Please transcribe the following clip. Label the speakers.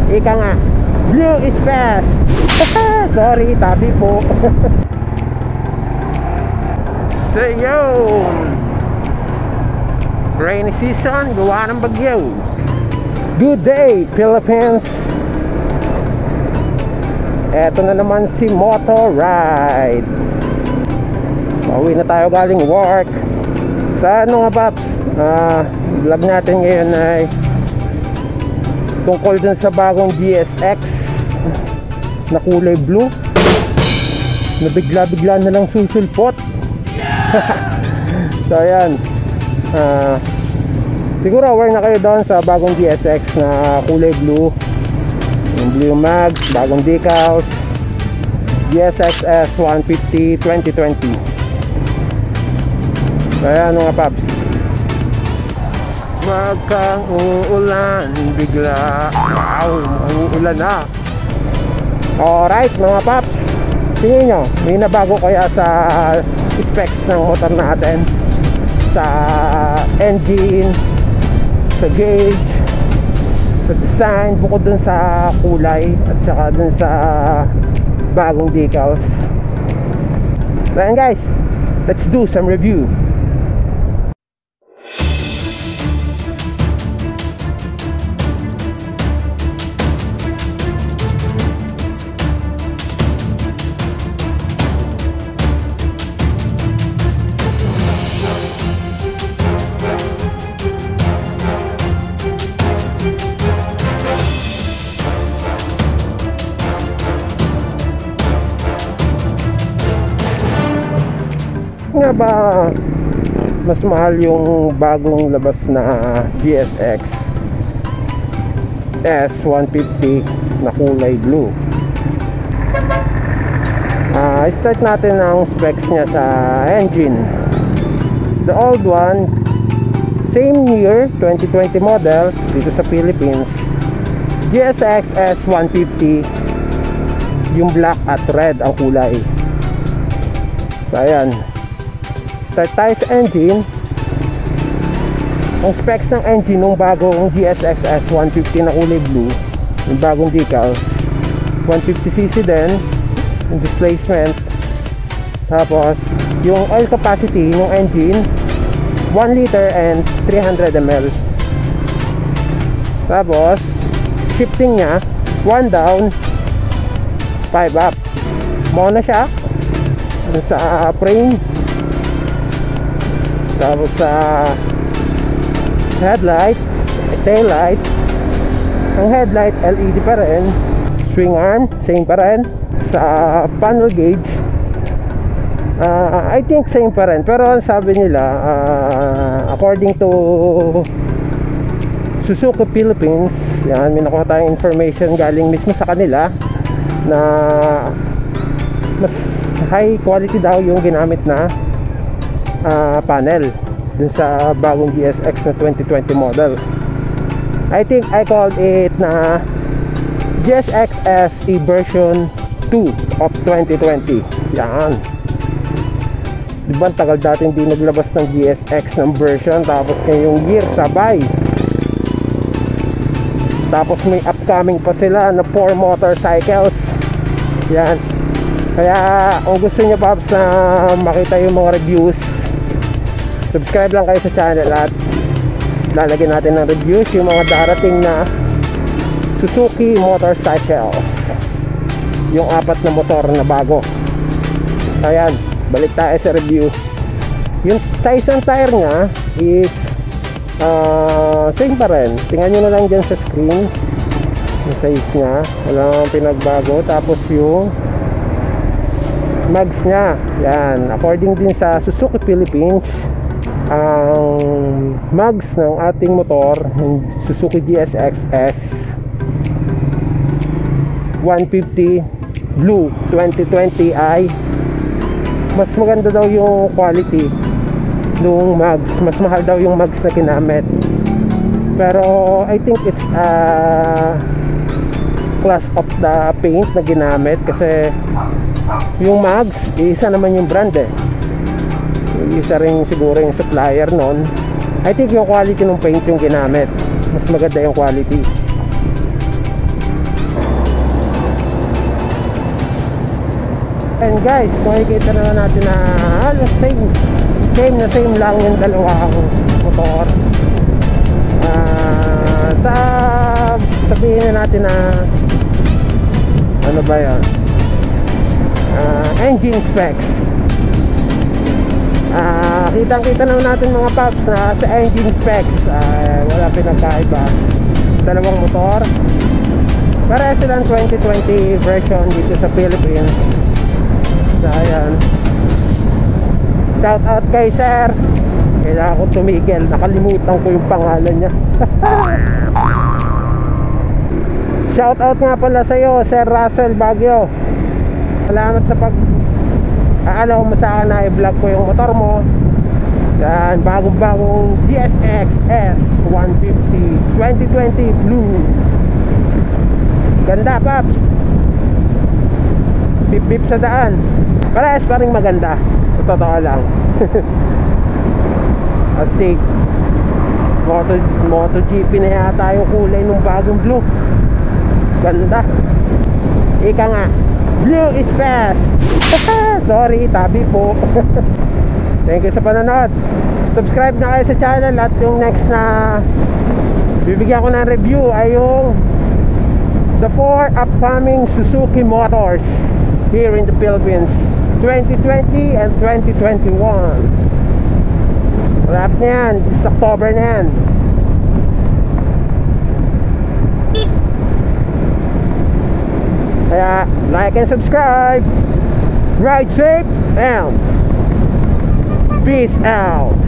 Speaker 1: Ika nga, blue is best. Sorry, tabi po. So yun, rainy season, gawa ng bagyo. Good day, Philippines. Eto na naman si Motor Ride. Pauwi na tayo galing work. Sa ano nga paps, vlog natin ngayon ay tungkol dun sa bagong GSX na kulay blue, na bigla-bigla na lang susulpot. So ayan, siguro aware na kayo doon sa bagong GSX na kulay blue, yung blue mags, bagong decals, GSX S150 2020. So ayan mga paps, magkang uulan bigla. Wow, uulan na. Alright mga paps, tingin nyo, may nabago kaya sa specs ng motor natin, sa engine, sa gauge, sa design, bukod dun sa kulay at saka dun sa bagong decals. So ayan guys, let's do some review. Nga ba mas mahal yung bagong labas na GSX S150 na kulay blue? Start natin ang specs niya sa engine. The old one, same year, 2020 model dito sa Philippines, GSX S150, yung black at red ang kulay. So ayan, start tayo sa engine. Ang specs ng engine ng bagong GSX S150 na kulay blue, yung bagong decal, 150cc din yung displacement. Tapos yung oil capacity ng engine 1 liter and 300 ml. Tapos shifting nya 1 down 5 up. Monoshock sa frame. Tapos sa headlight, tail light, ang headlight LED pa rin, swing arm same pa rin. Sa panel gauge, I think same pa rin, pero ang sabi nila, according to Suzuki Philippines, yan, may nakuha tayong information galing mismo sa kanila na mas high quality daw yung ginamit na panel dun sa bagong GSX na 2020 model. I think I called it na GSX SE version 2 of 2020. Yan, diba tagal dating di naglabas ng GSX ng version, tapos ngayong year sabay. Tapos may upcoming pa sila na 4 motorcycles. Yan, kaya kung gusto nyo paps na makita yung mga reviews, subscribe lang kayo sa channel at lalagyan natin ng reviews yung mga darating na Suzuki motorcycle, yung 4 na motor na bago. Ayan, balik tayo sa review. Yung size ng tire nya is same pa rin. Tingnan nyo na lang dyan sa screen yung size nya, walang pinagbago. Tapos yung mags nya, yan, according din sa Suzuki Philippines, ang mags ng ating motor, yung Suzuki GSX S 150 Blue 2020 ay mas maganda daw yung quality nung mags. Mas mahal daw yung mags na ginamit, pero I think it's class of the paint na ginamit, kasi yung mags, isa naman yung brand isa rin siguro yung supplier nun. I think yung quality ng paint yung ginamit, mas maganda yung quality. And guys, makikita na natin na halos same lang yung dalawang motor. Sabihin na natin na ano ba yun, engine specs. Kitang-kita na natin mga paps na sa engine specs wala pinagkaiba. Dalawang motor, para silang 2020 version dito sa Philippines. So ayan, shout out kay sir. Kailangan ko tumigil, nakalimutan ko yung pangalan niya. Shout out nga pala sa iyo, Sir Russell Baguio. Salamat sa aalaw mo sa akin na i-vlog ko yung motor mo. Yan, bagong DSX S150 2020 Blue. Ganda paps, bip bip sa daan. Parehas pa rin maganda, sa totoo lang. Astig MotoGP na yata yung kulay ng bagong blue. Ganda. Ika nga, blue is best. Sorry, tabi po. Thank you sa panonood. Subscribe na kayo sa channel. At yung next na bibigyan ko ng review ay yung the 4 upcoming Suzuki motors here in the Philippines, 2020 and 2021. Malapit na yan, this October na yan. Kaya like and subscribe. Ride safe and peace out.